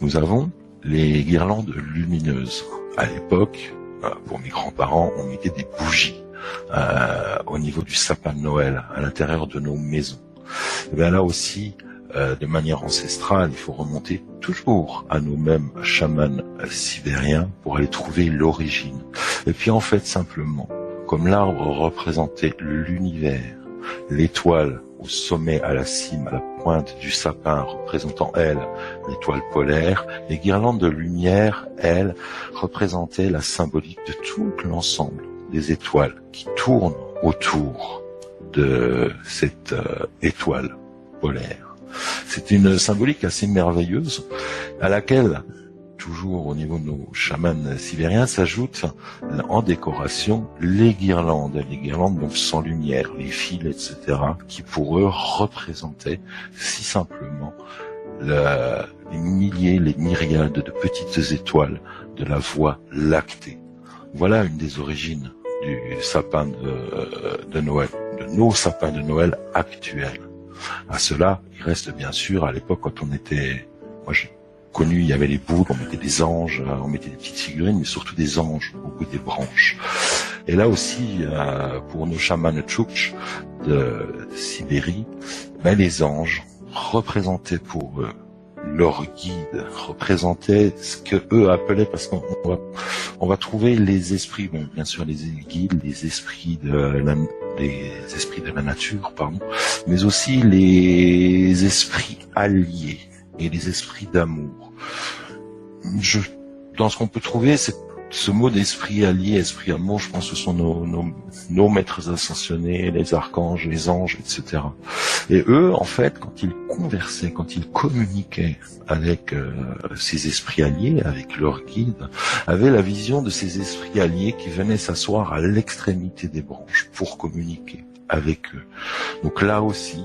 nous avons les guirlandes lumineuses. À l'époque, pour mes grands-parents, on mettait des bougies au niveau du sapin de Noël, à l'intérieur de nos maisons. Et bien là aussi, de manière ancestrale, il faut remonter toujours à nos mêmes chamans sibériens pour aller trouver l'origine. Et puis en fait, simplement, comme l'arbre représentait l'univers, l'étoile au sommet, à la cime, à la pointe du sapin, représentant, elle, l'étoile polaire, les guirlandes de lumière, elles, représentaient la symbolique de tout l'ensemble des étoiles qui tournent autour de cette étoile polaire. C'est une symbolique assez merveilleuse à laquelle, toujours au niveau de nos chamans sibériens, s'ajoutent en décoration les guirlandes donc sans lumière, les fils, etc., qui pour eux représentaient si simplement les milliers, les myriades de petites étoiles de la Voie lactée. Voilà une des origines du sapin de Noël, de nos sapins de Noël actuels. À cela, il reste bien sûr, à l'époque quand on était, moi j'ai connu, il y avait les boules, on mettait des anges, on mettait des petites figurines, mais surtout des anges au bout des branches. Et là aussi, pour nos chamans tchoukch de Sibérie, les anges représentaient pour eux leur guide, représentaient ce que eux appelaient, parce qu'on va trouver les esprits, bon, bien sûr les guides, les esprits de la nature, mais aussi les esprits alliés et les esprits d'amour. Dans ce qu'on peut trouver, ce mot d'esprit allié, esprit amour, je pense que ce sont nos maîtres ascensionnés, les archanges, les anges, etc. Et eux, en fait, quand ils conversaient, quand ils communiquaient avec ces esprits alliés, avec leurs guides, avaient la vision de ces esprits alliés qui venaient s'asseoir à l'extrémité des branches pour communiquer avec eux. Donc là aussi,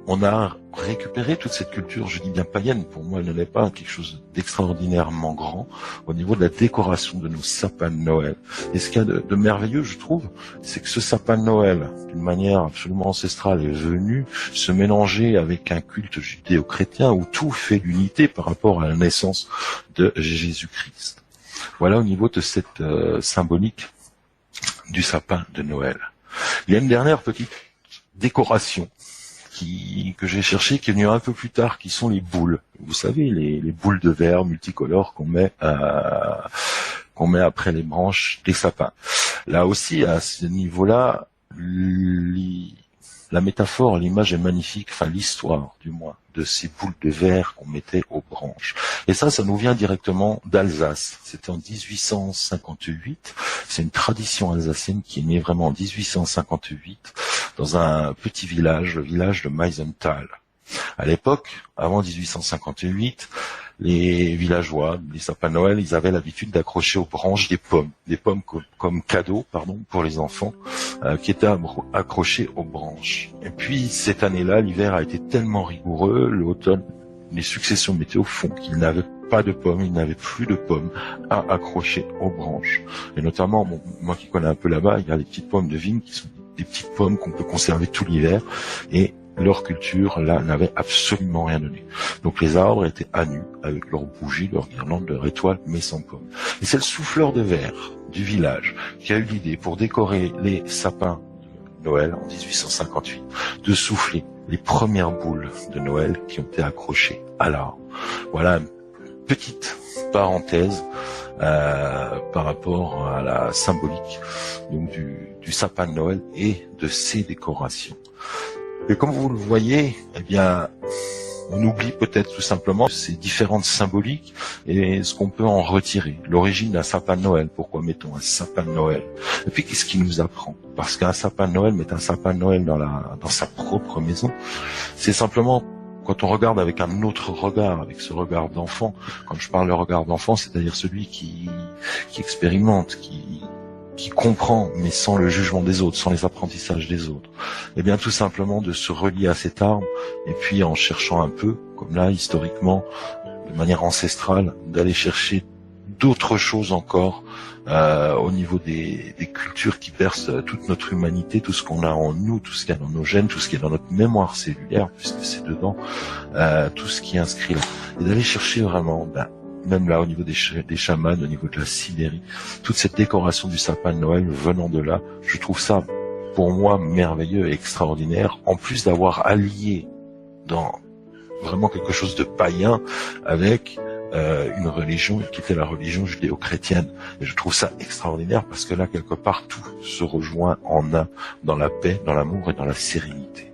on a récupéré toute cette culture, je dis bien païenne, pour moi elle n'est pas quelque chose d'extraordinairement grand au niveau de la décoration de nos sapins de Noël. Et ce qu'il y a de merveilleux, je trouve, c'est que ce sapin de Noël, d'une manière absolument ancestrale, est venu se mélanger avec un culte judéo-chrétien où tout fait l'unité par rapport à la naissance de Jésus-Christ. Voilà au niveau de cette symbolique du sapin de Noël. Il y a une dernière petite décoration que j'ai cherché, qui est venue un peu plus tard, qui sont les boules. Vous savez, les boules de verre multicolores qu'on met après les branches des sapins. Là aussi, à ce niveau-là, la métaphore, l'image est magnifique, enfin l'histoire du moins, de ces boules de verre qu'on mettait aux branches. Et ça nous vient directement d'Alsace. C'était en 1858. C'est une tradition alsacienne qui est née vraiment en 1858 dans un petit village, le village de Meisenthal. À l'époque, avant 1858, les villageois, les sapins de Noël, ils avaient l'habitude d'accrocher aux branches des pommes comme cadeau, pour les enfants, qui étaient accrochés aux branches. Et puis cette année-là, l'hiver a été tellement rigoureux, l'automne, les successions météo font qu'ils n'avaient pas de pommes, ils n'avaient plus de pommes à accrocher aux branches. Et notamment, moi qui connais un peu là-bas, il y a les petites pommes de vigne qui sont des petites pommes qu'on peut conserver tout l'hiver, et leur culture, là, n'avait absolument rien donné. Donc les arbres étaient à nu, avec leurs bougies, leurs guirlandes, leurs étoiles, mais sans pommes. Et c'est le souffleur de verre du village qui a eu l'idée, pour décorer les sapins de Noël en 1858, de souffler les premières boules de Noël qui ont été accrochées à l'arbre. Voilà une petite parenthèse par rapport à la symbolique donc du sapin de Noël et de ses décorations. Et comme vous le voyez, on oublie peut-être tout simplement ces différentes symboliques et ce qu'on peut en retirer. L'origine d'un sapin de Noël, pourquoi mettons un sapin de Noël? Et puis qu'est-ce qu'il nous apprend? Parce qu'un sapin de Noël, mettre un sapin de Noël dans sa propre maison, c'est simplement quand on regarde avec un autre regard, avec ce regard d'enfant. Quand je parle de regard d'enfant, c'est-à-dire celui qui expérimente, qui comprend, mais sans le jugement des autres, sans les apprentissages des autres. Eh bien, tout simplement de se relier à cet arbre, et puis en cherchant un peu, comme là, historiquement, de manière ancestrale, d'aller chercher d'autres choses encore au niveau des cultures qui bercent toute notre humanité, tout ce qu'on a en nous, tout ce qu'il y a dans nos gènes, tout ce qui est dans notre mémoire cellulaire, puisque c'est dedans, tout ce qui est inscrit là, et d'aller chercher vraiment, même là au niveau des chamans, au niveau de la cinérie, toute cette décoration du sapin de Noël venant de là, je trouve ça pour moi merveilleux et extraordinaire, en plus d'avoir allié dans vraiment quelque chose de païen avec une religion qui était la religion judéo-chrétienne. Et je trouve ça extraordinaire parce que là, quelque part, tout se rejoint en un, dans la paix, dans l'amour et dans la sérénité.